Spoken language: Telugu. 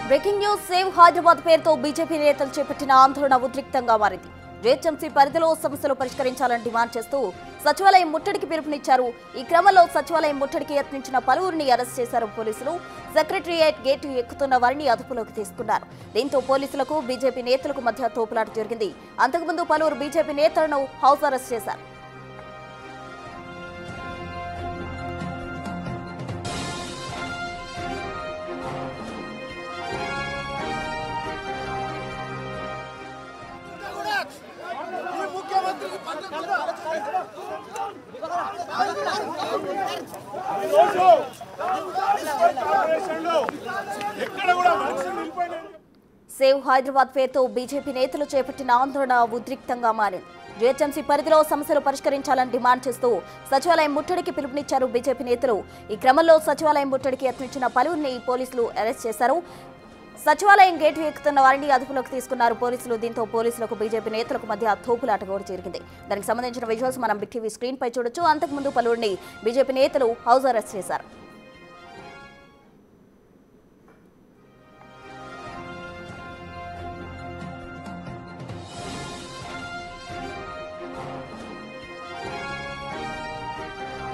బ్రేకింగ్ న్యూస్ సేవ్ హైదరాబాద్ పేరుతో బీజేపీ నేతలు చేపట్టిన ఆందోళన ఉద్రిక్తంగా మారింది. జీహెచ్ఎంసీ పరిధిలో సమస్యలు పరిష్కరించాలని డిమాండ్ చేస్తూ సచివాలయం ముట్టడికి పిలుపునిచ్చారు. ఈ క్రమంలో సచివాలయం ముట్టడికి యత్నించిన పలువురిని అరెస్ట్ చేశారు పోలీసులు. సెక్రటరియేట్ గేటు ఎక్కుతున్న వారిని అదుపులోకి తీసుకున్నారు. దీంతో పోలీసులకు బీజేపీ నేతలకు మధ్య తోపులాట జరిగింది. అంతకుముందు పలువురు బీజేపీ నేతలను హౌస్ అరెస్ట్ చేశారు. సేవ్ హైదరాబాద్ పేరుతో బీజేపీ నేతలు చేపట్టిన ఆందోళన ఉద్రిక్తంగా మారింది. జీహెచ్ఎంసీ పరిధిలో సమస్యలు పరిష్కరించాలని డిమాండ్ చేస్తూ సచివాలయం ముట్టడికి పిలుపునిచ్చారు బీజేపీ నేతలు. ఈ క్రమంలో సచివాలయం ముట్టడికి యత్నించిన పలువురిని పోలీసులు అరెస్ట్ చేశారు. సచివాలయం గేటు ఎక్కుతున్న వారిని అదుపులోకి తీసుకున్నారు పోలీసులు. దీంతో పోలీసులకు బీజేపీ నేతలకు మధ్య తోపులాట కూడా జరిగింది. దానికి సంబంధించిన విజువల్స్ మనం బిగ్ టీవీ స్క్రీన్ పై చూడొచ్చు. అంతకుముందు పలువురిని బీజేపీ నేతలు హౌస్ అరెస్ట్ చేశారు.